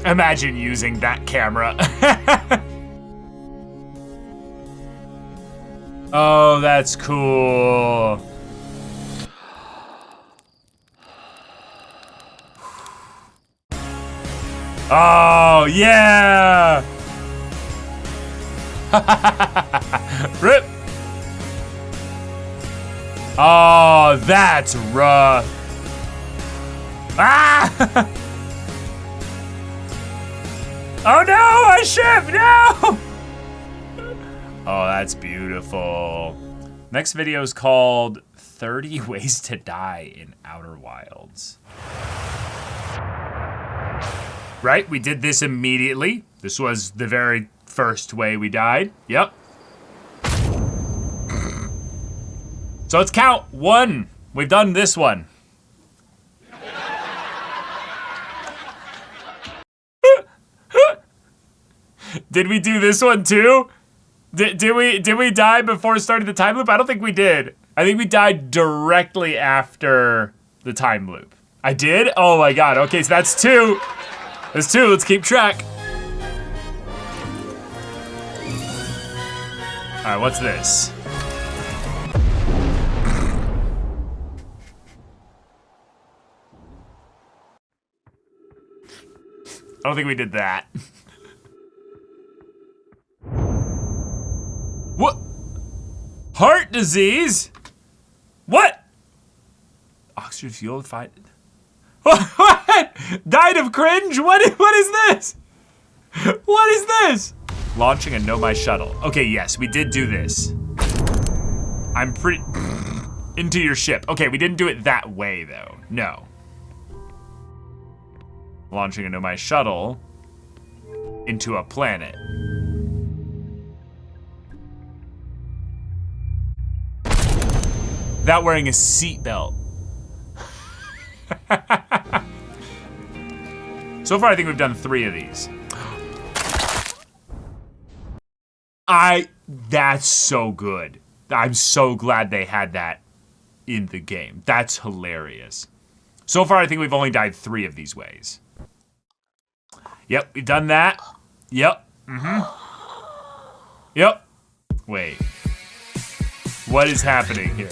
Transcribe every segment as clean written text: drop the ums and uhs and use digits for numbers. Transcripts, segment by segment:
Imagine using that camera. Oh, that's cool. Oh, yeah. Rip. Oh, that's rough. Ah! Oh no, a ship, no! Oh, that's beautiful. Next video is called 30 Ways to Die in Outer Wilds. Right, we did this immediately. This was the very first way we died. Yep. So let's count 1. We've done this one. Did we do this one too? Did we die before starting the time loop? I don't think we did. I think we died directly after the time loop. I did? Oh my god. Okay, so that's 2. That's 2. Let's keep track. All right, what's this? I don't think we did that. What? Heart disease? What? Oxygen fuel fight. What? Died of cringe? What is this? What is this? Launching a Know My Shuttle. Okay, yes, we did do this. I'm pretty... Into your ship. Okay, we didn't do it that way, though. No. Launching a Know My Shuttle into a planet. Without wearing a seatbelt. So far, I think we've done 3 of these. That's so good. I'm so glad they had that in the game. That's hilarious. So far, I think we've only died 3 of these ways. Yep, we've done that. Yep, Yep. Wait. What is happening here?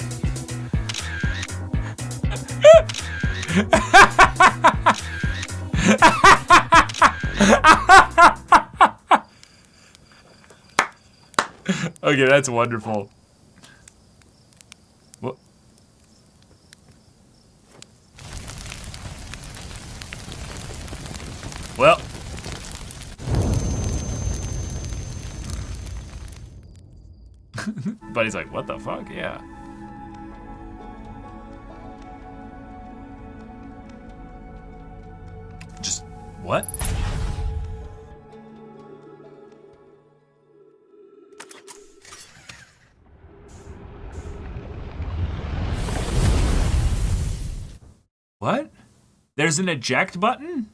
Okay, that's wonderful. What? Well. Buddy's like, what the fuck? Yeah. Just, what? What? There's an eject button?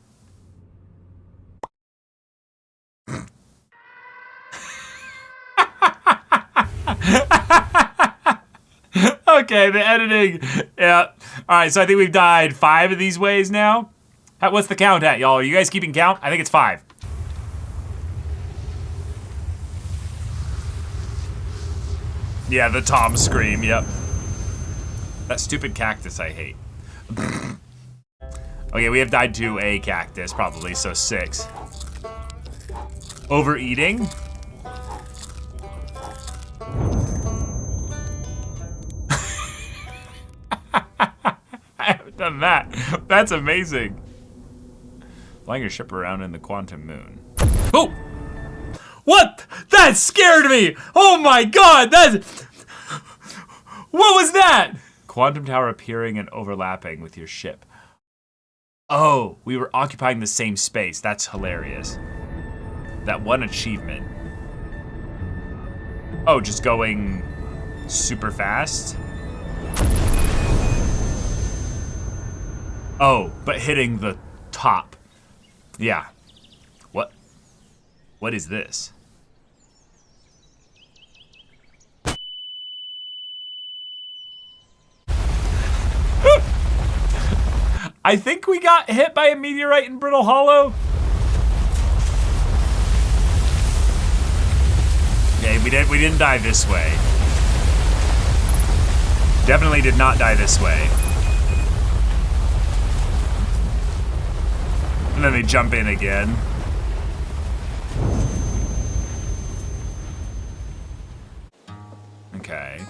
Okay, the editing, yeah. All right, so I think we've died 5 of these ways now. What's the count at, y'all? Are you guys keeping count? I think it's 5. Yeah, the Tom scream, yep. That stupid cactus I hate. Okay, we have died to a cactus, probably, so 6. Overeating? I haven't done that. That's amazing. Flying your ship around in the quantum moon. Oh! What? That scared me! Oh my god, that's... What was that? Quantum tower appearing and overlapping with your ship. Oh, we were occupying the same space. That's hilarious. That one achievement. Oh, just going super fast? Oh, but hitting the top. Yeah. What? What is this? I think we got hit by a meteorite in Brittle Hollow. we didn't die this way. Definitely did not die this way. And then they jump in again. Okay.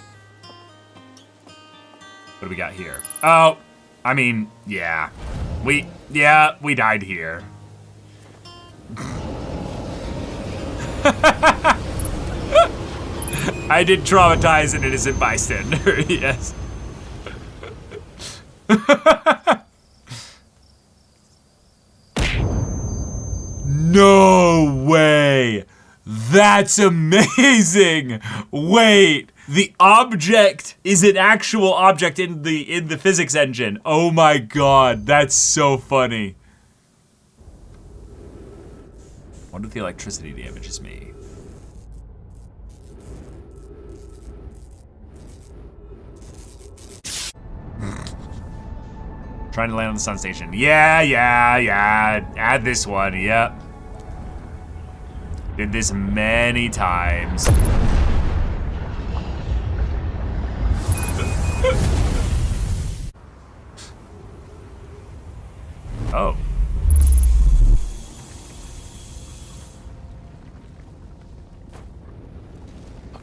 What do we got here? Oh, I mean, yeah. We died here. I did traumatize an innocent bystander, yes. No way! That's amazing! Wait, the object is an actual object in the physics engine. Oh my god, that's so funny. What if the electricity damages me? Trying to land on the sun station. Yeah. Add this one, yep. Did this many times. Oh.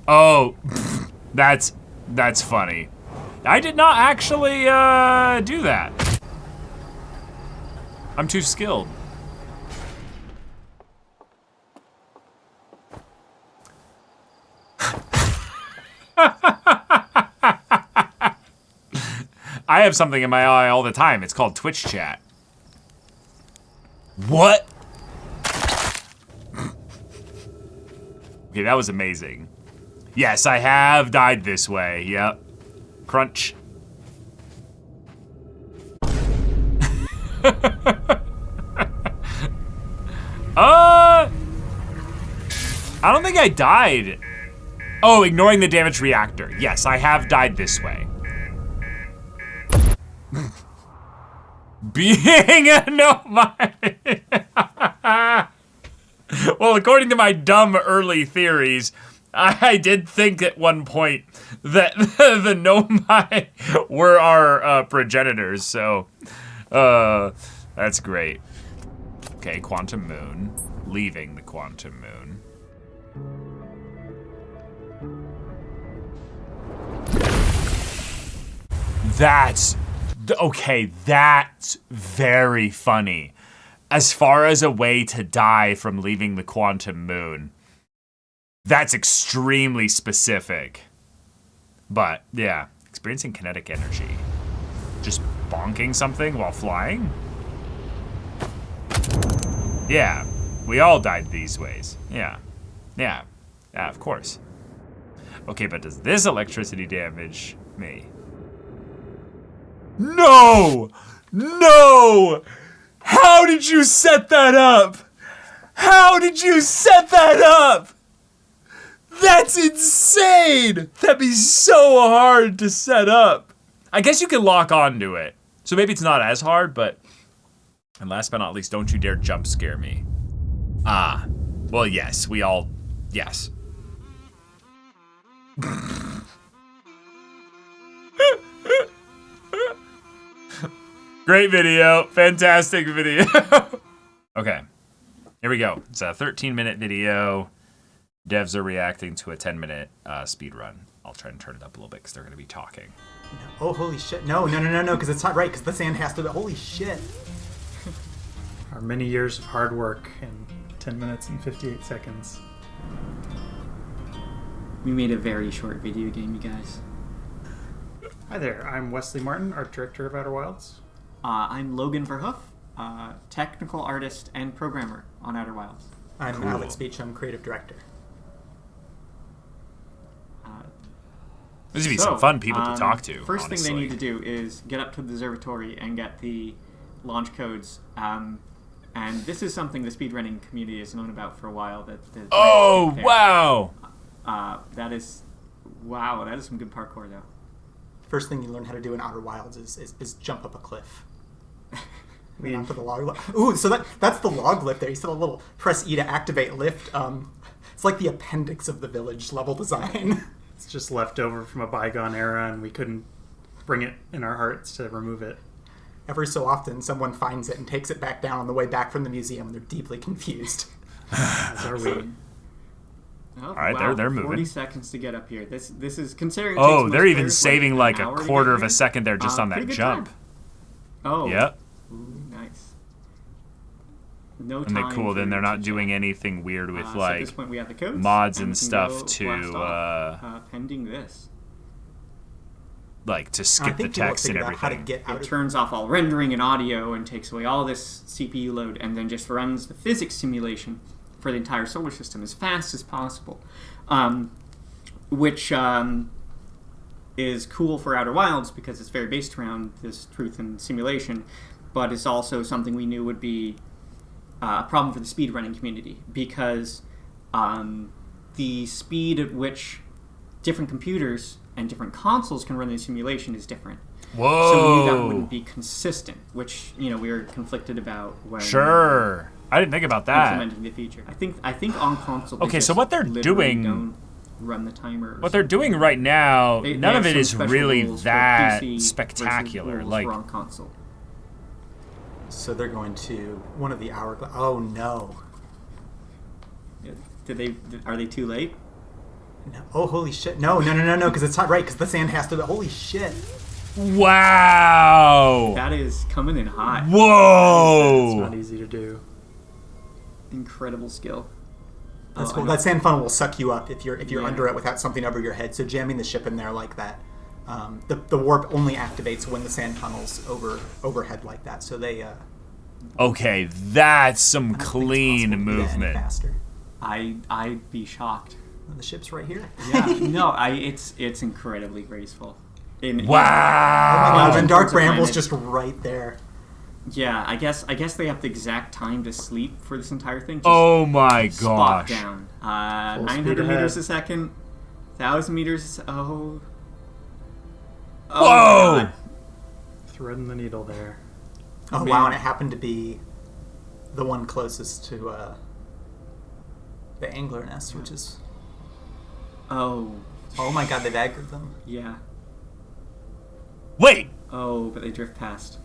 Oh, that's funny. I did not actually do that. I'm too skilled. I have something in my eye all the time. It's called Twitch chat. What? Okay, that was amazing. Yes, I have died this way. Yep. Crunch. I don't think I died. Oh, ignoring the damaged reactor. Yes, I have died this way. Being a nomai. Well, according to my dumb early theories, I did think at one point that the nomai were our progenitors, so that's great. Okay, quantum moon. Leaving the quantum moon. That's very funny. As far as a way to die from leaving the quantum moon, that's extremely specific. But yeah, experiencing kinetic energy. Just bonking something while flying? Yeah, we all died these ways. Yeah, of course. Okay, but does this electricity damage me? No! No! How did you set that up? How did you set that up? That's insane! That'd be so hard to set up. I guess you can lock onto it. So maybe it's not as hard, but... And last but not least, don't you dare jump scare me. Ah. Well, yes, we all... Yes. Great video. Fantastic video. Okay. Here we go. It's a 13-minute video. Devs are reacting to a 10-minute speed run. I'll try and turn it up a little bit because they're going to be talking. No. Oh, holy shit. No, because it's not right, because the sand has to be... Holy shit. Our many years of hard work in 10 minutes and 58 seconds. We made a very short video game, you guys. Hi there, I'm Wesley Martin, Art Director of Outer Wilds. I'm Logan Verhoof, technical artist and programmer on Outer Wilds. I'm Alex Beecham, Creative Director. This would be some fun people to talk to. First honestly. thing they need to do is get up to the observatory and get the launch codes. And this is something the speedrunning community has known about for a while. Oh, wow! That is some good parkour, though. First thing you learn how to do in Outer Wilds is jump up a cliff. Lean onto the log lift. Ooh, so that's the log lift there. You said a little press E to activate lift. It's like the appendix of the village level design. It's just left over from a bygone era, and we couldn't bring it in our hearts to remove it. Every so often, someone finds it and takes it back down on the way back from the museum, and they're deeply confused. As are we. Oh, All right, wow, they're moving. 40 seconds to get up here. This is considering. It Oh, takes they're most even players, saving an like a hour to quarter get of a here. second there just on Pretty that good jump. time. Oh. Yep. Ooh, nice. No And they're time. cool. for Then they're not chit-chat. doing anything weird with So at like this point we have the codes mods and we can stuff go to blast off, pending this. like to I skip the think people have text and figured out how to everything. get out It of turns off all rendering and audio and takes away all this CPU load and then just runs the physics simulation for the entire solar system as fast as possible. Which is cool for Outer Wilds because it's very based around this truth and simulation, but it's also something we knew would be a problem for the speedrunning community because the speed at which different computers and different consoles can run the simulation is different. Whoa. So we knew that wouldn't be consistent, which we were conflicted about when Sure. I didn't think about that. implementing the feature. I think on console. they Okay, so just what they're literally doing- don't run the timer. What they're doing right now, They none have of it some is special really rules for that PC versus spectacular. rules Like, for on console. So they're going to one of the hourglass. Oh no. Are they too late? No. Oh, holy shit. No, because it's not right, because the sand has to be. Holy shit. wow. That is coming in hot. It's Whoa. not easy to do. Incredible skill. That's Oh, cool. I know. That sand funnel will suck you up if you're Yeah. under it without something over your head. So jamming the ship in there like that, the warp only activates when the sand tunnel's overhead like that. So they Okay, that's some I don't think it's clean possible to do that any movement. faster. I'd be shocked. The ship's right here. Yeah, no, it's incredibly graceful. Oh my Wow. god, and Dark Towards the Bramble's planet. just right there. Yeah, I guess they have the exact time to sleep for this entire thing. Just Oh my spot gosh. down. Full 900 speed meters ahead. a second, 1,000 meters. Oh. Whoa! God. Threading the needle there. Oh Man. wow, and it happened to be the one closest to the angler nest, which is Oh, oh my god, they've aggroed them. yeah. Wait, Oh, but they drift past.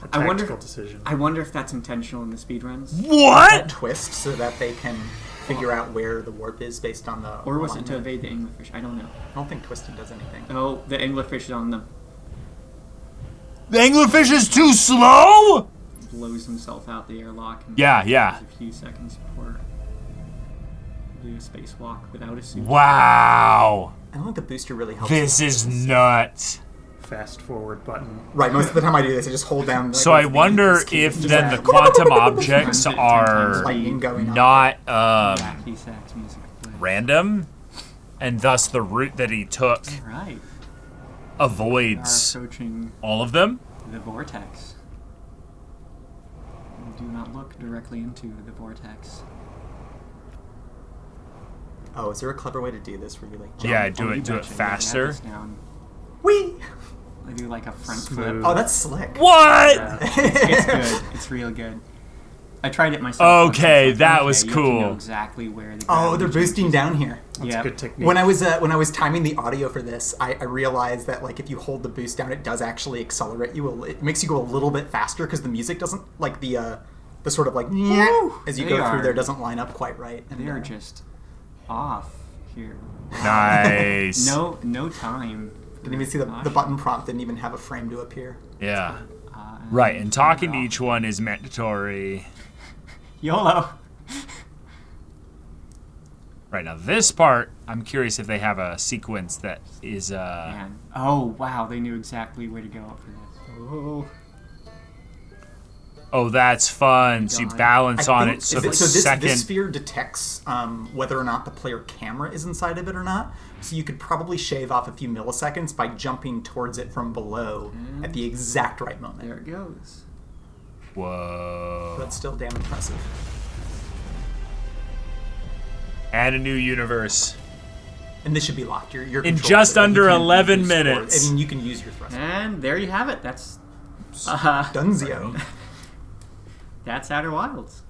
A I wonder- tactical decision. I wonder if that's intentional in the speedruns. That what? twist so that they can figure out where the warp is based on the. Or was it to alignment. evade the anglerfish? I don't know. I don't think twisting does anything. Oh, the anglerfish is on them. The anglerfish is too slow? Blows himself out the airlock. And Yeah. there's a few seconds before do a spacewalk without a suit. Wow. I don't think the booster really helps. This is nuts. Fast forward button. Right, most of the time I do this, I just hold down. Like, So I the wonder key, if just then like- the quantum objects Runs it 10 are times lightning going on. not Wacky sax music. random, and thus the route that he took All right. We are avoids approaching all of them. the vortex. Do not look directly into the vortex. Oh, is there a clever way to do this where you like jump? Yeah, Oh, do you it betcha. Yeah, faster. I have this down. Whee! I do like a front Smooth. flip. Oh, that's slick. What? Yeah. It's good. It's real good. I tried it myself. once. Okay, It's like, that okay, was you have to know cool. exactly where the Oh, they're gravity boosting changes. down here. That's Yeah. a good technique. When I was timing the audio for this, I realized that like if you hold the boost down, it does actually accelerate you. It makes you go a little bit faster because the music doesn't like the sort of like as you They go through are- there doesn't line up quite right. And, They are just off here. Nice. No time. didn't even see the button prompt didn't even have a frame to appear. Yeah. Right, and talking to each one is mandatory. YOLO. Right, now this part, I'm curious if they have a sequence that is, Man. Oh wow, they knew exactly where to go up for this. oh, that's fun. So you God. balance I on think- it, so is the it- this second... sphere detects whether or not the player camera is inside of it or not. So you could probably shave off a few milliseconds by jumping towards it from below at the exact right moment. There it goes. Whoa. But still damn impressive. And a new universe. And this should be locked. Your In controls, just so you under can't 11 use forward. minutes. I mean, you can use your thrust. And there you have it. That's Dunzio. That's Outer Wilds.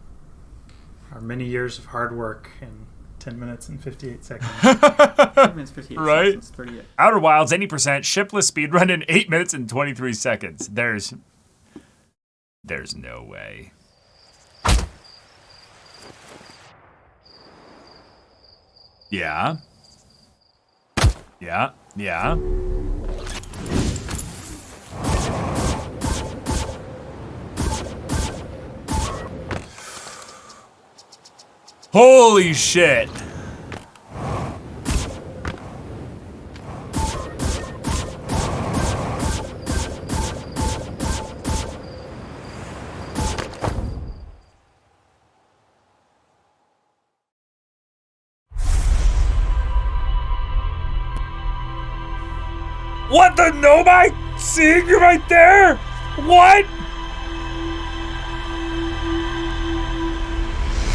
Our many years of hard work in 10 minutes and 58 seconds. 10 minutes, 58 Right? seconds, 38. Outer Wilds 80% shipless speedrun in 8 minutes and 23 seconds. There's no way. Yeah. Yeah. Yeah. Holy shit. What the no my seeing you right there? What?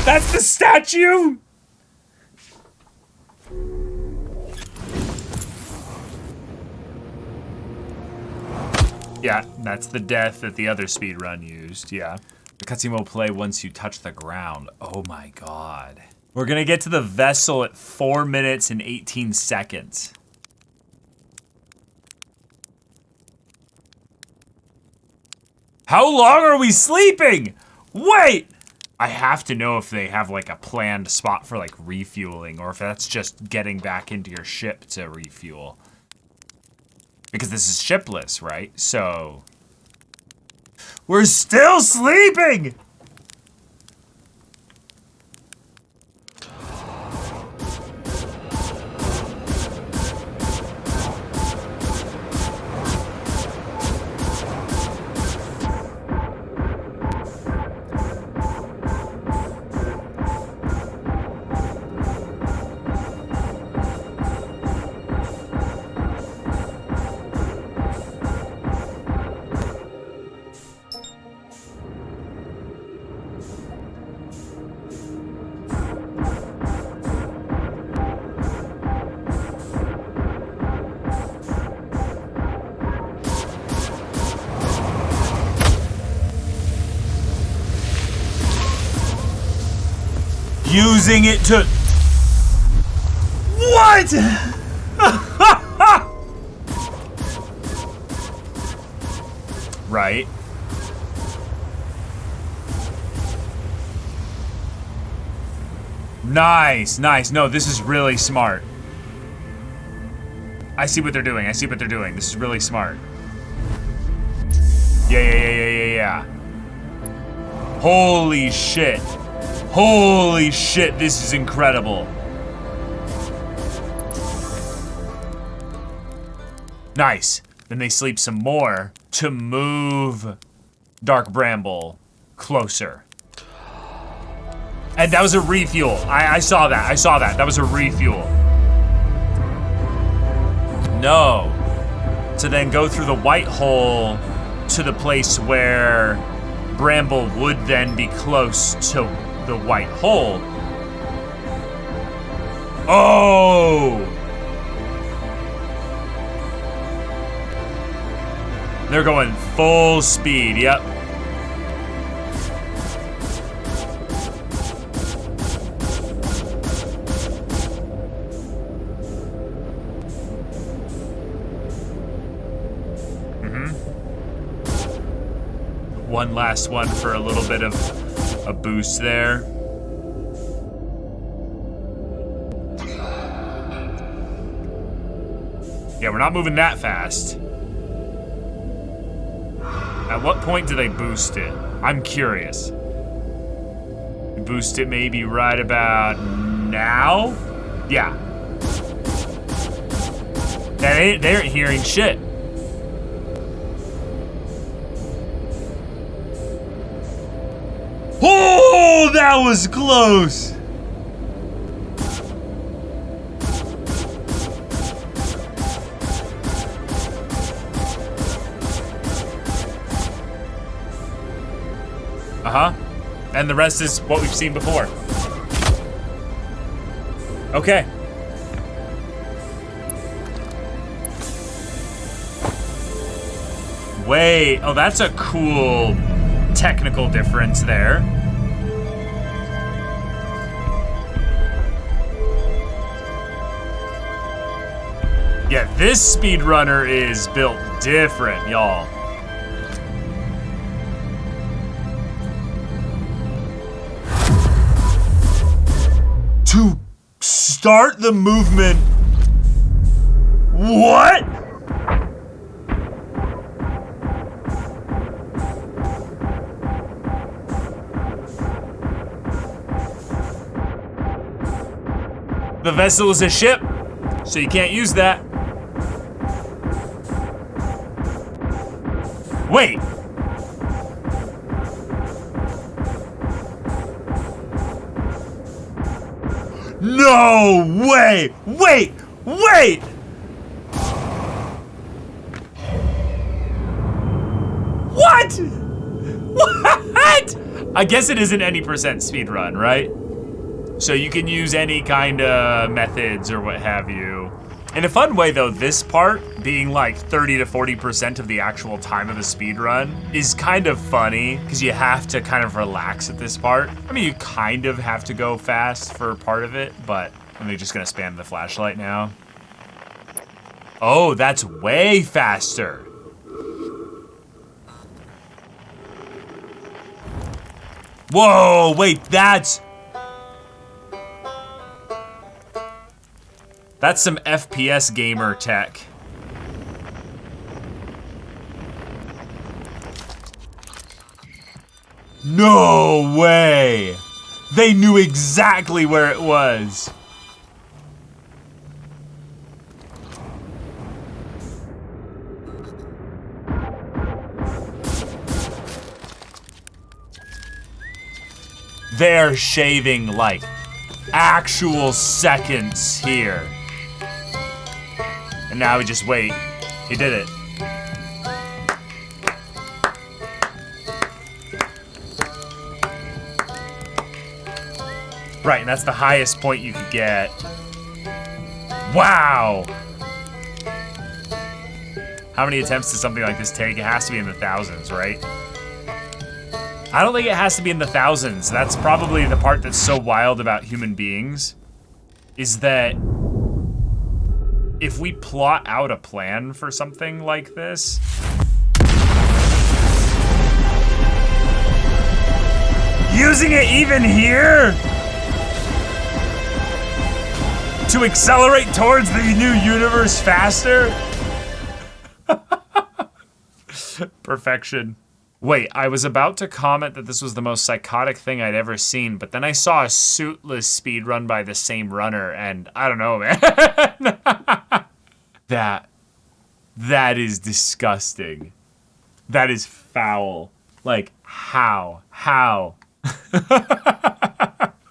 That's the statue? Yeah, that's the death that the other speedrun used, yeah. The cutscene will play once you touch the ground. Oh my god. We're gonna get to the vessel at 4 minutes and 18 seconds. How long are we sleeping? Wait! I have to know if they have like a planned spot for like refueling or if that's just getting back into your ship to refuel. Because this is shipless, right? So we're still sleeping! Using it to... What? Right. Nice, nice. No, this is really smart. I see what they're doing. I see what they're doing. This is really smart. Yeah. Holy shit. Holy shit, this is incredible. Nice. Then they sleep some more to move Dark Bramble closer. And that was a refuel. I saw that. I saw that. That was a refuel. No. To then go through the white hole to the place where Bramble would then be close to the white hole. Oh! They're going full speed, yep. One last one for a little bit of a boost there. Yeah, we're not moving that fast. At what point do they boost it? I'm curious. Boost it maybe right about now? Yeah. They aren't hearing shit. Oh, that was close. Uh-huh. And the rest is what we've seen before. Okay. Wait, oh, that's a cool technical difference there. Yeah, this speedrunner is built different, y'all. To start the movement. What? The vessel is a ship, so you can't use that. Wait. No way! Wait! Wait! What? What? I guess it isn't any percent speedrun, right? So you can use any kind of methods or what have you. In a fun way though, this part being like 30 to 40% of the actual time of the speedrun is kind of funny because you have to kind of relax at this part. I mean, you kind of have to go fast for part of it, but I'm just gonna spam the flashlight now. Oh, that's way faster. Whoa, wait, that's some FPS gamer tech. No way! They knew exactly where it was. They're shaving like actual seconds here. And now we just wait. He did it. Right, and that's the highest point you could get. Wow! How many attempts does something like this take? It has to be in the thousands, right? I don't think it has to be in the thousands. That's probably the part that's so wild about human beings, is that if we plot out a plan for something like this, using it even here to accelerate towards the new universe faster? Perfection. Wait, I was about to comment that this was the most psychotic thing I'd ever seen, but then I saw a suitless speed run by the same runner, and I don't know, man. That is disgusting. That is foul. Like, how? How?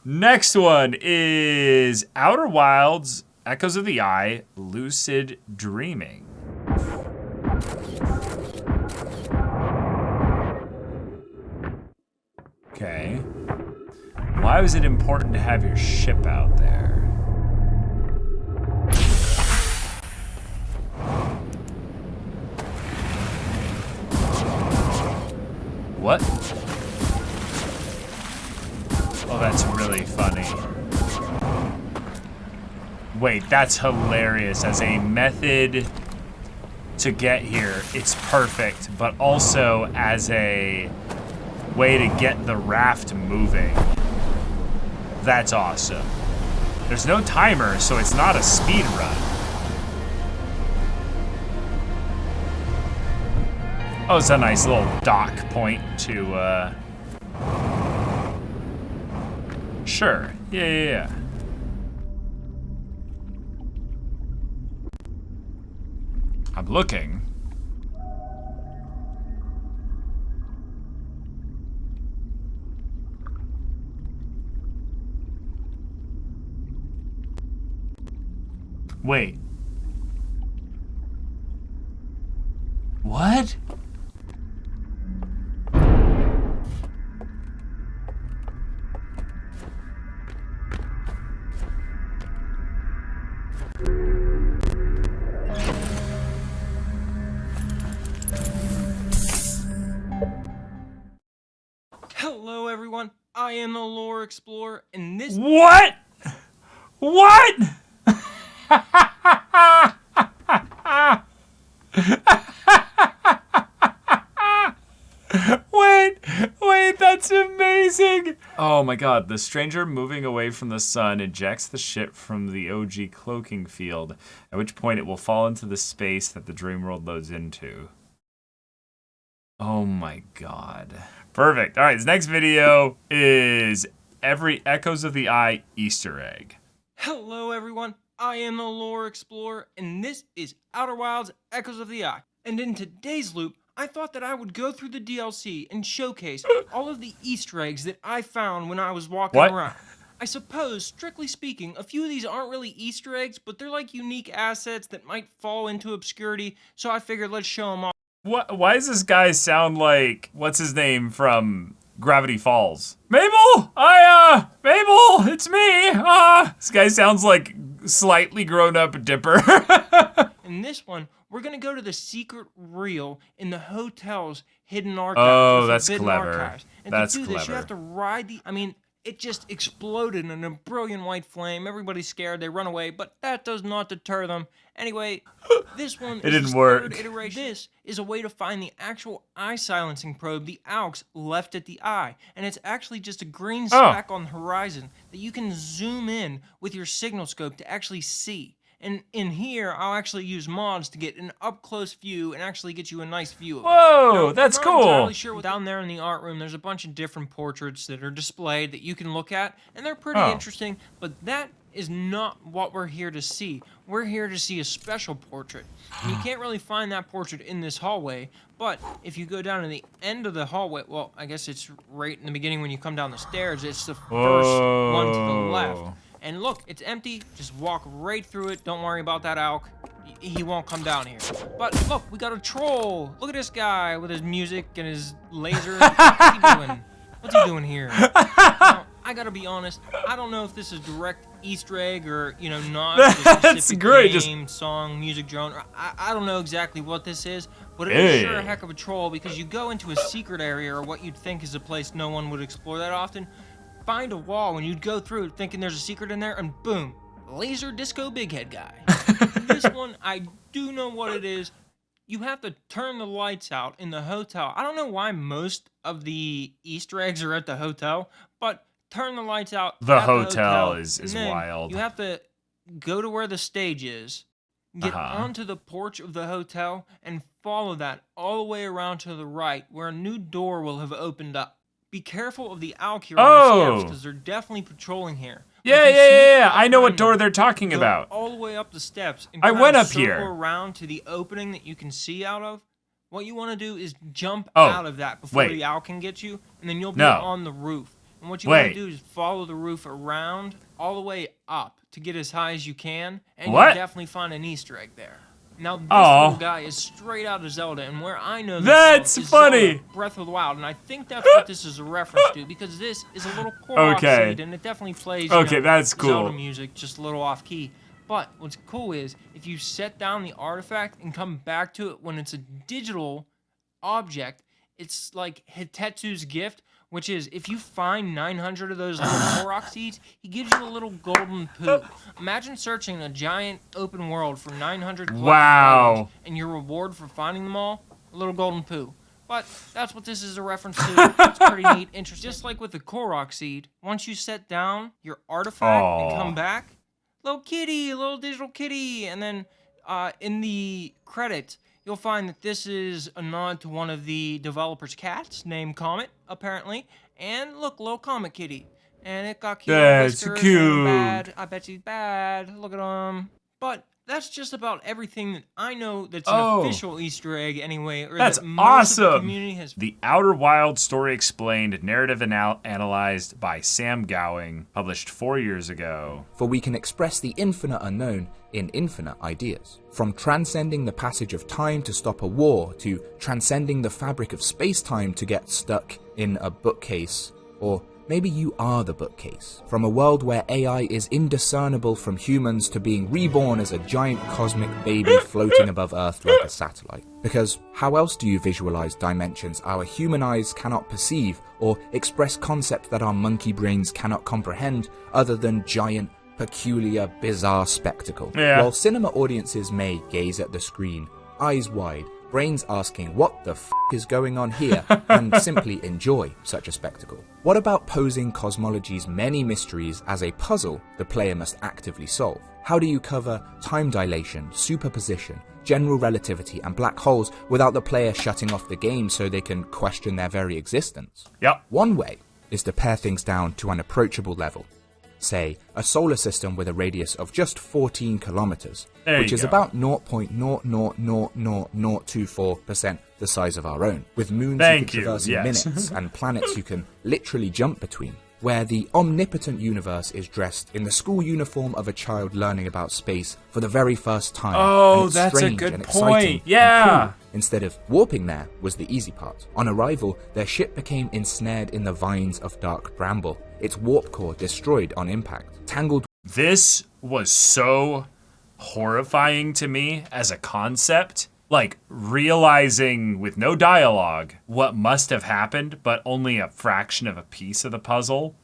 Next one is Outer Wilds, Echoes of the Eye, Lucid Dreaming. Okay. Why was it important to have your ship out there? What? Oh, that's really funny. Wait, that's hilarious. As a method to get here, it's perfect, but also as a way to get the raft moving. That's awesome. There's no timer, so it's not a speed run. Oh, it's a nice little dock point to, Sure. Yeah. I'm looking. Wait. What? Hello everyone, I am the Lore Explorer, and this— What? What? Wait, that's amazing. Oh my god, the stranger moving away from the sun ejects the ship from the OG cloaking field, at which point it will fall into the space that the dream world loads into. Oh my god. Perfect. All right, this next video is every Echoes of the Eye Easter egg. Hello everyone, I am the Lore Explorer, and this is Outer Wilds Echoes of the Eye. And in today's loop, I thought that I would go through the DLC and showcase all of the Easter eggs that I found when I was walking around. I suppose, strictly speaking, a few of these aren't really Easter eggs, but they're like unique assets that might fall into obscurity, so I figured let's show them off. Why does this guy sound like, what's his name from Gravity Falls? Mabel! Mabel, it's me! This guy sounds like slightly grown up Dipper. In this one, we're gonna go to the secret reel in the hotel's hidden archives. Oh, that's clever. Archives. And that's to do clever. This, you have to ride it just exploded in a brilliant white flame. Everybody's scared, they run away, but that does not deter them. Anyway, this one It is didn't the work. third iteration. This is a way to find the actual eye silencing probe the AUX left at the eye. And it's actually just a green speck on the horizon that you can zoom in with your signal scope to actually see. And in here, I'll actually use mods to get an up-close view and actually get you a nice view of it. Whoa, that's I'm cool. not entirely sure what down there in the art room, there's a bunch of different portraits that are displayed that you can look at, and they're pretty interesting, but that is not what we're here to see. We're here to see a special portrait. And you can't really find that portrait in this hallway, but if you go down to the end of the hallway, well, I guess it's right in the beginning when you come down the stairs, it's the first one to the left. And look, it's empty. Just walk right through it. Don't worry about that AUK. He won't come down here. But look, we got a troll. Look at this guy with his music and his lasers. What's he doing? What's he doing here? Now, I gotta be honest. I don't know if this is direct Easter egg or, not. That's great. Game, song, music genre. I don't know exactly what this is, but it is sure a heck of a troll because you go into a secret area or what you'd think is a place no one would explore that often. Find a wall and you'd go through it thinking there's a secret in there, and boom, laser disco big head guy. This one, I do know what it is. You have to turn the lights out in the hotel. I don't know why most of the Easter eggs are at the hotel, but turn the lights out. The at hotel the is then wild. You have to go to where the stage is, get onto the porch of the hotel, and follow that all the way around to the right, where a new door will have opened up. Be careful of the AUK here on the steps, because they're definitely patrolling here. Yeah. I know what door they're talking Go about. all the way up the steps. And I went up circle here. around to the opening that you can see out of. What you want to do is jump out of that before the AUK can get you, and then you'll be on the roof. And what you want to do is follow the roof around all the way up to get as high as you can, and you'll definitely find an Easter egg there. Now, this little guy is straight out of Zelda, and where I know this is funny. Zelda, Breath of the Wild, and I think that's what this is a reference to, because this is a little Korok seed, and it definitely plays that's cool. Zelda music, just a little off-key. But what's cool is, if you set down the artifact and come back to it when it's a digital object, it's like Hitetsu's gift, which is, if you find 900 of those little Korok seeds, he gives you a little golden poo. Imagine searching a giant open world for 900 items, and your reward for finding them all, a little golden poo. But that's what this is a reference to. It's pretty neat, interesting. Just like with the Korok seed, once you set down your artifact and come back, little kitty, a little digital kitty, and then in the credits, you'll find that this is a nod to one of the developers' cats named Comet, apparently. And look, little Comet kitty. And it got cute. That's cute. Bad. I bet she's bad. Look at him. But that's just about everything that I know that's an official Easter egg anyway. Or That's that most of the awesome. community has. The Outer Wild Story Explained, narrative analyzed by Sam Gowing, published 4 years ago. For we can express the infinite unknown in infinite ideas. From transcending the passage of time to stop a war, to transcending the fabric of space-time to get stuck in a bookcase, or Maybe you are the bookcase, from a world where AI is indiscernible from humans to being reborn as a giant cosmic baby floating above Earth like a satellite. Because how else do you visualize dimensions our human eyes cannot perceive, or express concepts that our monkey brains cannot comprehend, other than giant, peculiar, bizarre spectacle? Yeah. While cinema audiences may gaze at the screen, eyes wide, brains asking what the f*** is going on here, and simply enjoy such a spectacle. What about posing cosmology's many mysteries as a puzzle the player must actively solve? How do you cover time dilation, superposition, general relativity, and black holes without the player shutting off the game so they can question their very existence? Yep. One way is to pare things down to an approachable level. Say, a solar system with a radius of just 14 kilometers, which is about 0.0000024% the size of our own, with moons you can traverse in minutes and planets you can literally jump between, where the omnipotent universe is dressed in the school uniform of a child learning about space for the very first time. Oh, and it's that's a strange good and point. exciting Yeah. and cool. Instead of warping there was the easy part. On arrival, their ship became ensnared in the vines of dark bramble, its warp core destroyed on impact, tangled. This was so horrifying to me as a concept. Like, realizing with no dialogue what must have happened, but only a fraction of a piece of the puzzle,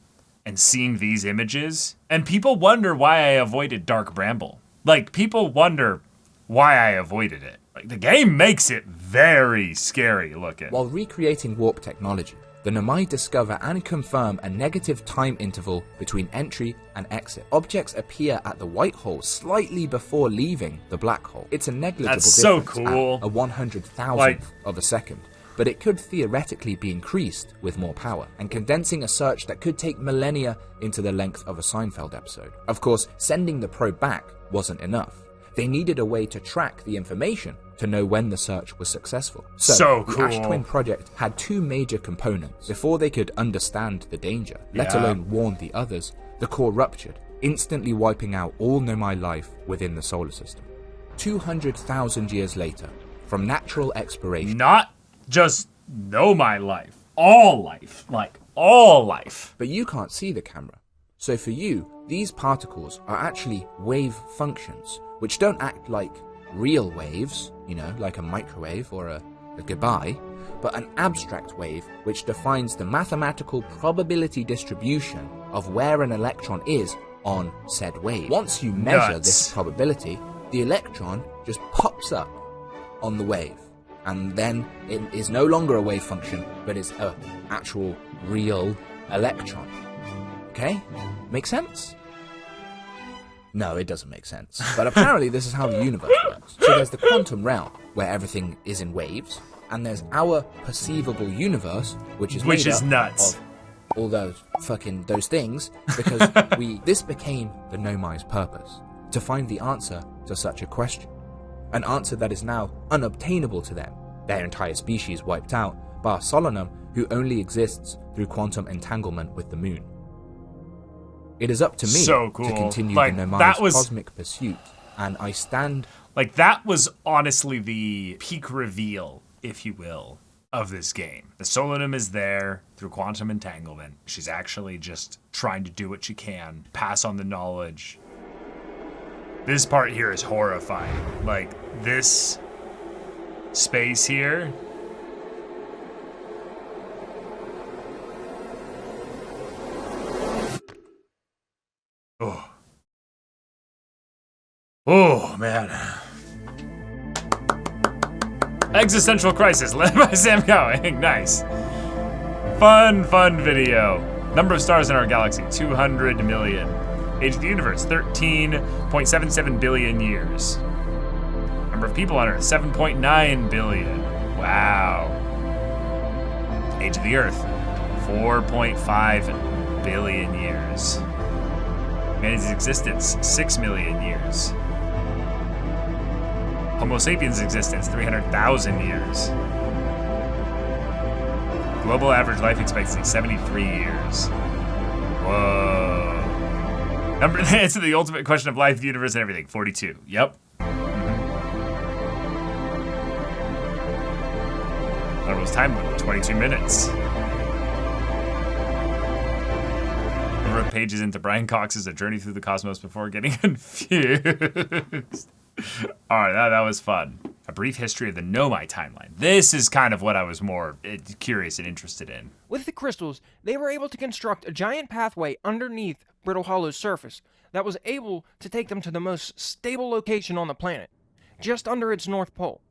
and seeing these images. And people wonder why I avoided Dark Bramble. Like, people wonder why I avoided it. Like, the game makes it very scary looking. While recreating warp technology, the Nomai discover and confirm a negative time interval between entry and exit. Objects appear at the white hole slightly before leaving the black hole. It's a negligible That's so difference cool. at a 100,000th of a second, but it could theoretically be increased with more power, and condensing a search that could take millennia into the length of a Seinfeld episode. Of course, sending the probe back wasn't enough. They needed a way to track the information to know when the search was successful. So the cool. Ash Twin project had two major components. Before they could understand the danger, let Yeah. alone warn the others, the core ruptured, instantly wiping out all Nomai life within the solar system. 200,000 years later, from natural expiration. Not just know my life. All life. Like, all life. But you can't see the camera. So for you, these particles are actually wave functions, which don't act like real waves, like a microwave or a goodbye, but an abstract wave which defines the mathematical probability distribution of where an electron is on said wave. Once you measure this probability, the electron just pops up on the wave, and then it is no longer a wave function, but it's an actual real electron. Okay? Make sense? No, it doesn't make sense. But apparently this is how the universe works. So there's the quantum realm, where everything is in waves, and there's our perceivable universe, which is made up nuts. of all those things, because this became the Nomai's purpose, to find the answer to such a question. An answer that is now unobtainable to them, their entire species wiped out, bar Solanum, who only exists through quantum entanglement with the moon. It is up to me So cool. to continue Like, the Nomai's that was- cosmic pursuit, and I stand. Like, that was honestly the peak reveal, if you will, of this game. The Solanum is there through quantum entanglement. She's actually just trying to do what she can, pass on the knowledge. This part here is horrifying. Like, this space here. Oh. Oh, man. Existential Crisis, led by Sam Cowing. Nice. Fun video. Number of stars in our galaxy, 200 million. Age of the universe, 13.77 billion years. Number of people on Earth, 7.9 billion. Wow. Age of the Earth, 4.5 billion years. Humanity's existence, 6 million years. Homo sapiens' existence, 300,000 years. Global average life expectancy, 73 years. Whoa. Number to answer the ultimate question of life, the universe, and everything, 42. Yep. Almost time limit, 22 minutes. 24 pages into Brian Cox's A Journey Through the Cosmos before getting confused. All right, that was fun. A brief history of the Nomai timeline. This is kind of what I was more curious and interested in. With the crystals, they were able to construct a giant pathway underneath Brittle Hollow's surface that was able to take them to the most stable location on the planet, just under its north pole.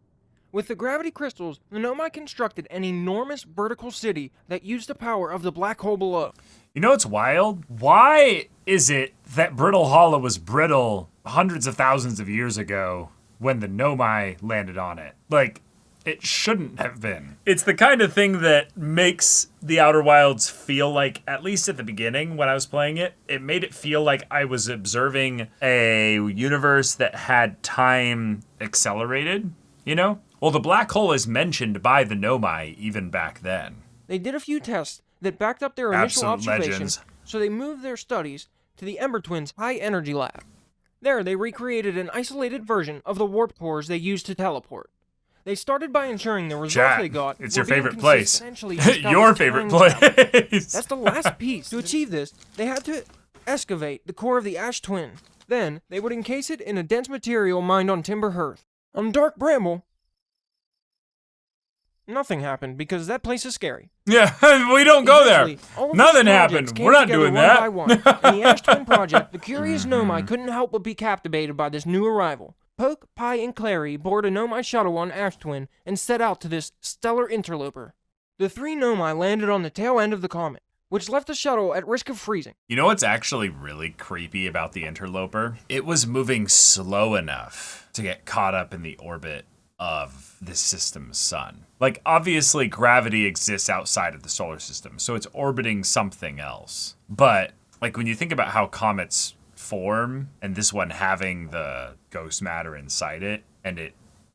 With the gravity crystals, the Nomai constructed an enormous vertical city that used the power of the black hole below. You know what's wild? Why is it that Brittle Hollow was brittle hundreds of thousands of years ago when the Nomai landed on it? Like, it shouldn't have been. It's the kind of thing that makes the Outer Wilds feel like, at least at the beginning when I was playing it, it made it feel like I was observing a universe that had time accelerated, you know? Well, the black hole is mentioned by the Nomai even back then. They did a few tests that backed up their initial Absolute observations, legends. so they moved their studies to the Ember Twins' High Energy Lab. There, they recreated an isolated version of the warp cores they used to teleport. They started by ensuring the results Chat, they got it's were your being favorite place. consistentially discovered Your favorite time travel. place. That's the last piece. To achieve this, they had to excavate the core of the Ash Twin. Then, they would encase it in a dense material mined on Timber Hearth. On Dark Bramble, nothing happened because that place is scary. Yeah, we don't go there. Eventually, all of Nothing these happened. projects came We're not together doing one that. by one. In the Ash Twin project, the curious Nomai couldn't help but be captivated by this new arrival. Poke, Pie, and Clary board a Nomai shuttle on Ash Twin and set out to this stellar interloper. The three Nomai landed on the tail end of the comet, which left the shuttle at risk of freezing. You know what's actually really creepy about the interloper? It was moving slow enough to get caught up in the orbit of the system's sun. Like, obviously gravity exists outside of the solar system, so it's orbiting something else. But, like, when you think about how comets form, and this one having the ghost matter inside it, and it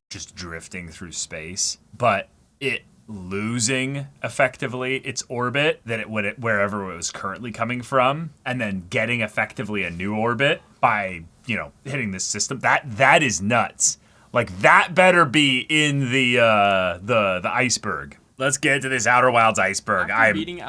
just drifting through space, but it losing effectively its orbit that it would wherever it was currently coming from, and then getting effectively a new orbit by, you know, hitting this system, that is nuts. Like, that better be in the iceberg. Let's get to this Outer Wilds iceberg. After beating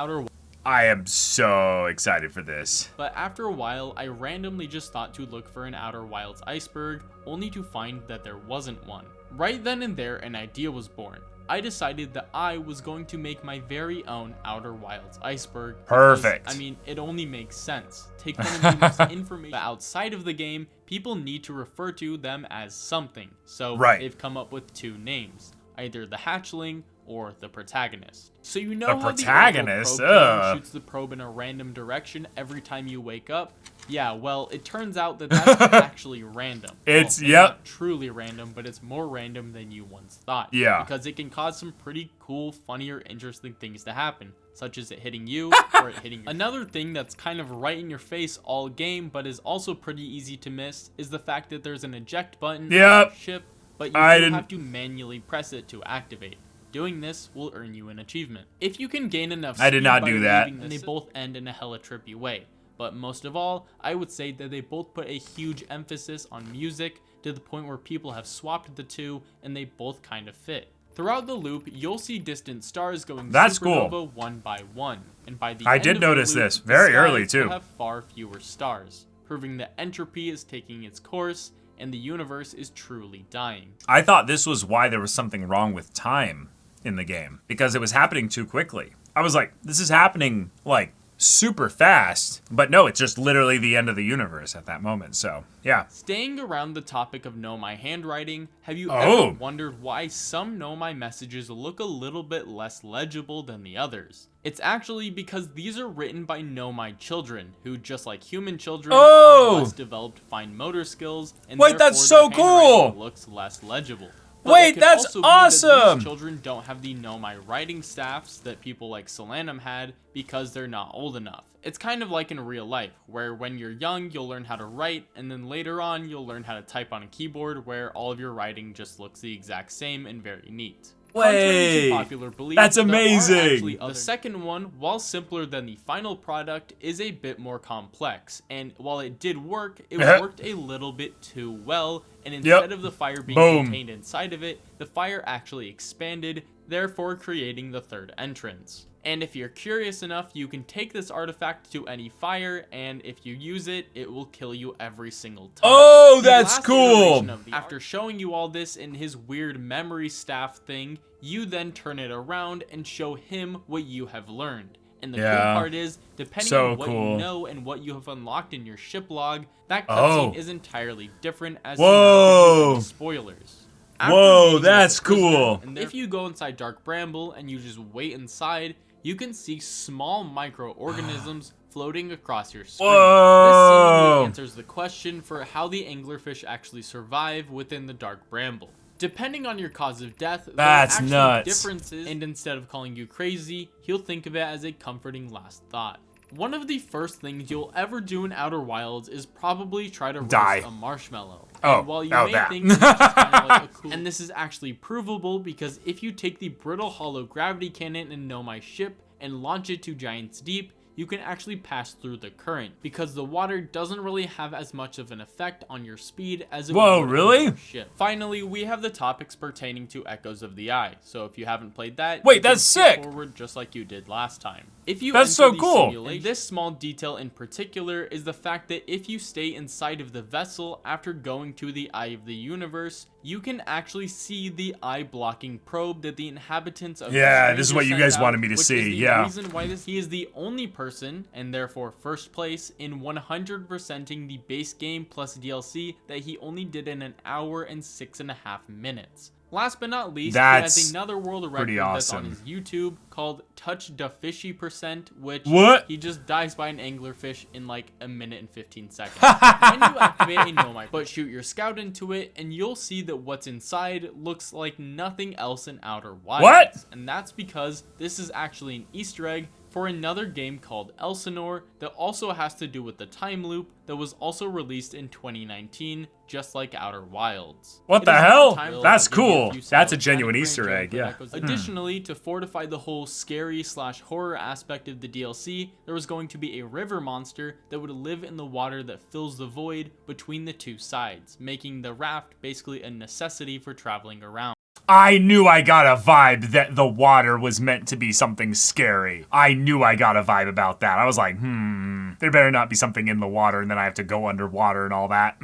I am so excited for this. But after a while, I randomly just thought to look for an Outer Wilds iceberg, only to find that there wasn't one. Right then and there, an idea was born. I decided that I was going to make my very own Outer Wilds iceberg. Perfect. Because, I mean, it only makes sense. Take one of the most information outside of the game, people need to refer to them as something. So they've come up with two names, either the hatchling or the protagonist. So you know how the protagonist shoots the probe in a random direction every time you wake up? Yeah, well, it turns out that that's actually random. It's, well, not truly random, but it's more random than you once thought. Yeah. Because it can cause some pretty cool, funny, or interesting things to happen, such as it hitting you or it hitting you. Another thing that's kind of right in your face all game, but is also pretty easy to miss, is the fact that there's an eject button on your ship, but you have to manually press it to activate. Doing this will earn you an achievement. If you can gain enough speed I did not by do that. leaving, they both end in a hella trippy way. But most of all, I would say that they both put a huge emphasis on music to the point where people have swapped the two and they both kind of fit. Throughout the loop, you'll see distant stars going supernova one by one. And by the I end did of the notice loop, this the very sky early will too. have far fewer stars, proving that entropy is taking its course and the universe is truly dying. I thought this was why there was something wrong with time in the game, because it was happening too quickly. I was like, this is happening like super fast, but no, it's just literally the end of the universe at that moment. So yeah. Staying around the topic of Nomai handwriting, have you ever wondered why some Nomai messages look a little bit less legible than the others? It's actually because these are written by Nomai children, who, just like human children, have less developed fine motor skills, and that's so cool. Looks less legible. Wait, that's awesome! These children don't have the Nomai writing staffs that people like Solanum had because they're not old enough. It's kind of like in real life, where when you're young, you'll learn how to write, and then later on, you'll learn how to type on a keyboard where all of your writing just looks the exact same and very neat. Wait, popular belief, that's amazing. The second one, while simpler than the final product, is a bit more complex. And while it did work, it worked a little bit too well. And instead of the fire being contained inside of it, the fire actually expanded, therefore creating the third entrance. And if you're curious enough, you can take this artifact to any fire, and if you use it, it will kill you every single time. Oh, The that's last cool. iteration of the after showing you all this in his weird memory staff thing, you then turn it around and show him what you have learned. And the cool part is, depending on what you know and what you have unlocked in your ship log, that cutscene is entirely different as to not give you any spoilers. Whoa, that's cool. And if you go inside Dark Bramble and you just wait inside, you can see small microorganisms floating across your screen. This seemingly answers the question for how the anglerfish actually survive within the Dark Bramble. Depending on your cause of death, there are actually differences, and instead of calling you crazy, he'll think of it as a comforting last thought. One of the first things you'll ever do in Outer Wilds is probably try to roast a marshmallow. And while you may think it's just kind of like a cool, and this is actually provable because if you take the brittle hollow gravity cannon in Nomai ship and launch it to Giant's Deep, you can actually pass through the current because the water doesn't really have as much of an effect on your speed as it would on your ship. Finally, we have the topics pertaining to Echoes of the Eye. So if you haven't played that, wait, that's sick. Forward just like you did last time. If you that's so cool. And this small detail in particular is the fact that if you stay inside of the vessel after going to the Eye of the Universe, you can actually see the eye blocking probe that the inhabitants of this is what you guys wanted me to see. The reason why he is the only person, and therefore first place, in 100%ing the base game plus DLC that he only did in 1 hour and 6.5 minutes. Last but not least, he has another world record that's on his YouTube called Touch Da Fishy %, which he just dies by an anglerfish in like 1 minute and 15 seconds. When you activate a Nomai, but shoot your scout into it, and you'll see that what's inside looks like nothing else in Outer Wilds. And that's because this is actually an Easter egg for another game called Elsinore that also has to do with the time loop that was also released in 2019, just like Outer Wilds. What the hell? That's cool. That's a genuine Easter egg, yeah. Additionally, to fortify the whole scary/horror aspect of the DLC, there was going to be a river monster that would live in the water that fills the void between the two sides, making the raft basically a necessity for traveling around. I knew I got a vibe that the water was meant to be something scary. I knew I got a vibe about that. I was like, there better not be something in the water and then I have to go underwater and all that.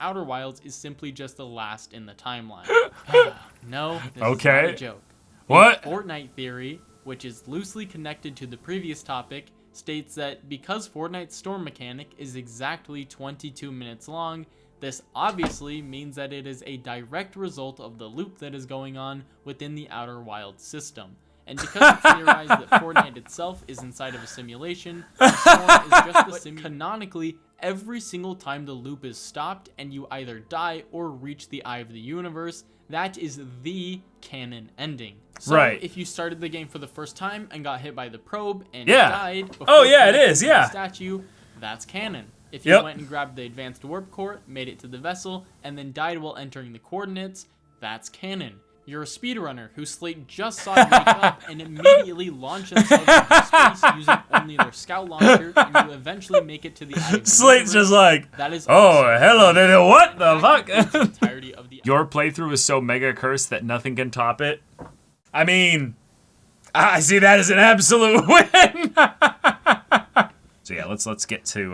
Outer Wilds is simply just the last in the timeline. No, this is not a joke. What? The Fortnite theory, which is loosely connected to the previous topic, states that because Fortnite's storm mechanic is exactly 22 minutes long, this obviously means that it is a direct result of the loop that is going on within the Outer Wilds system. And because it's theorized that Fortnite itself is inside of a simulation, the storm is just the simulation. Canonically, every single time the loop is stopped and you either die or reach the Eye of the Universe, that is the canon ending. So if you started the game for the first time and got hit by the probe and died before the statue, that's canon. If you went and grabbed the advanced warp core, made it to the vessel, and then died while entering the coordinates, that's canon. You're a speedrunner who Slate just saw wake up and immediately launch themselves into space using only their scout launcher, and you eventually make it to the Eye of the Slate's just like, that is hello, what the fuck? Entirety of the Your playthrough is so mega cursed that nothing can top it. I mean, I see that as an absolute win. So yeah, let's get to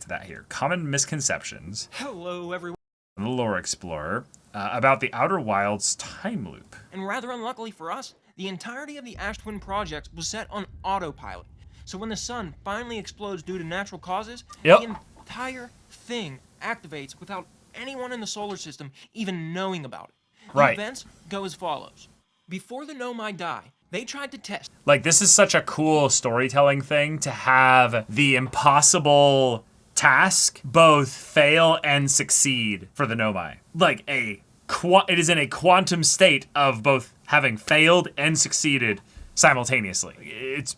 that here. Common misconceptions. Hello, everyone. The Lore Explorer about the Outer Wilds time loop. And rather unluckily for us, the entirety of the Ash Twin project was set on autopilot. So when the sun finally explodes due to natural causes, the entire thing activates without anyone in the solar system even knowing about it. The events go as follows. Before the Nomai die, they tried to test. Like, this is such a cool storytelling thing to have the impossible task both fail and succeed for the Nomai. Like, it is in a quantum state of both having failed and succeeded simultaneously. It's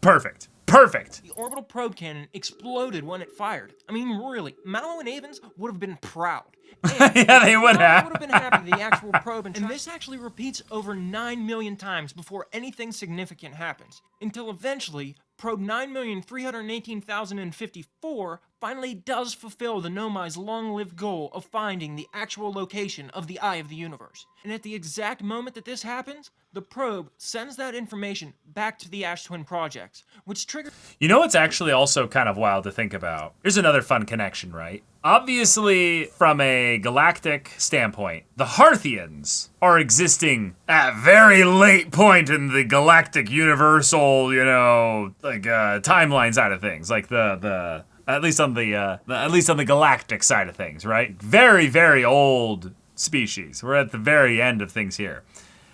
perfect. Perfect. The orbital probe cannon exploded when it fired. I mean, really, Mallow and Avens would have been proud. Yeah, they would have. Would have been happy the actual probe, and this actually repeats over 9 million times before anything significant happens, until eventually probe 9,318,054 finally does fulfill the Nomai's long-lived goal of finding the actual location of the Eye of the Universe. And at the exact moment that this happens, the probe sends that information back to the Ash Twin projects, which triggers... You know what's actually also kind of wild to think about? Here's another fun connection, right? Obviously, from a galactic standpoint, the Harthians are existing at a very late point in the galactic universal, timeline side of things. Like the at least on the galactic side of things, right? Very, very old species. We're at the very end of things here.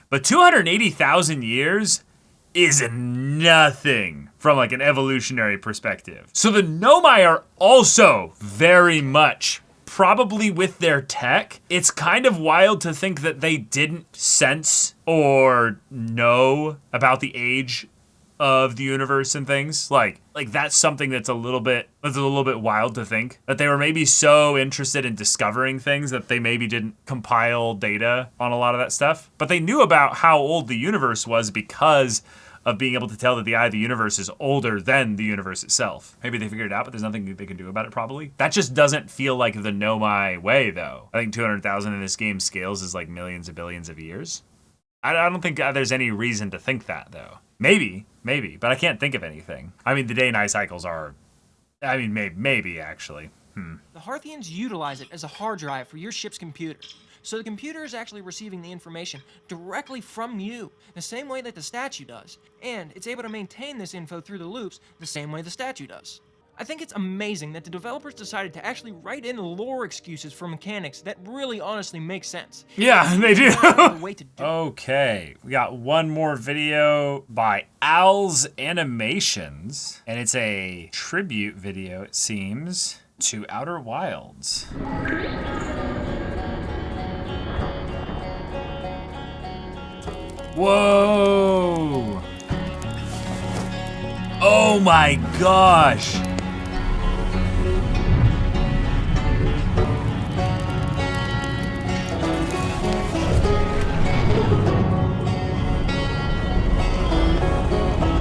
But 280,000 years is nothing from like an evolutionary perspective. So the Nomai are also very much probably with their tech. It's kind of wild to think that they didn't sense or know about the age of the universe and things. Like that's something that's a little bit wild to think, that they were maybe so interested in discovering things that they maybe didn't compile data on a lot of that stuff. But they knew about how old the universe was because of being able to tell that the Eye of the Universe is older than the universe itself. Maybe they figured it out, but there's nothing they can do about it probably. That just doesn't feel like the Nomai way though. I think 200,000 in this game scales as like millions of billions of years. I don't think there's any reason to think that though. Maybe, but I can't think of anything. I mean, the day-night cycles are, maybe actually. The Harthians utilize it as a hard drive for your ship's computer. So the computer is actually receiving the information directly from you, the same way that the statue does. And it's able to maintain this info through the loops the same way the statue does. I think it's amazing that the developers decided to actually write in lore excuses for mechanics that really honestly make sense. Yeah, they do. Way to do Okay, we got one more video by Al's Animations, and it's a tribute video, it seems, to Outer Wilds. Whoa! Oh my gosh!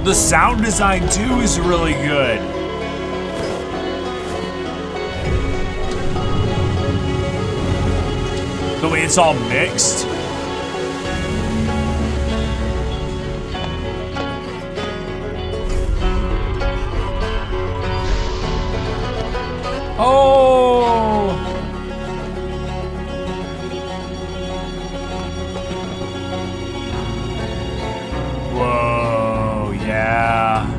The sound design too is really good. The way it's all mixed. Oh! Whoa, yeah.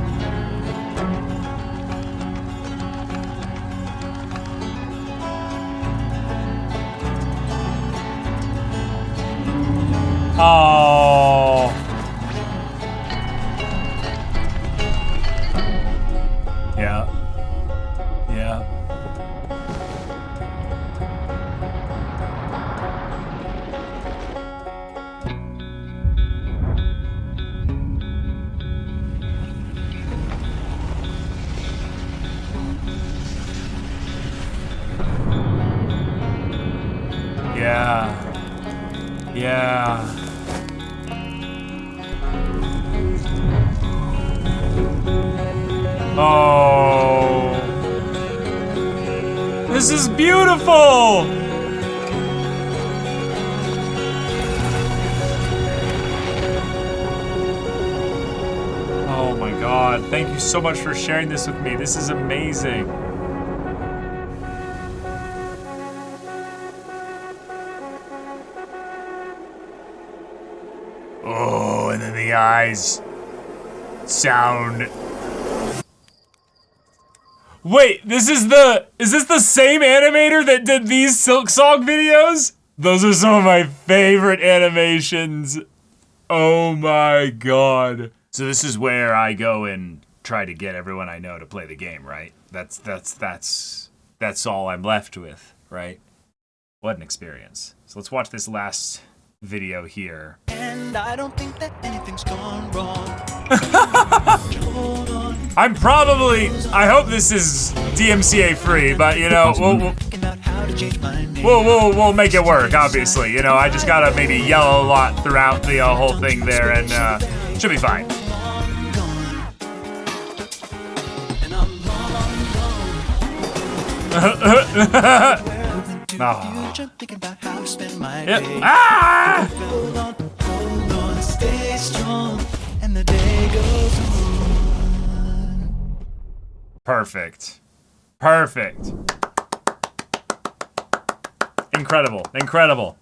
Oh. Yeah. Yeah. Yeah. Yeah. Oh. This is beautiful. Oh my God. Thank you so much for sharing this with me. This is amazing. Oh, and then the eyes sound. Wait, is this the same animator that did these Silk Song videos? Those are some of my favorite animations. Oh my God. So this is where I go and try to get everyone I know to play the game, right? That's all I'm left with, right? What an experience. So let's watch this last video here. And I don't think that anything's gone wrong. I hope this is DMCA free, but you know, we'll make it work, obviously. You know, I just gotta maybe yell a lot throughout the whole thing there, and should be fine. Ah. Thinking about how to spend my Yep. day. Ah! Hold on, stay strong, and the day goes on. Perfect. Perfect. Incredible. Incredible.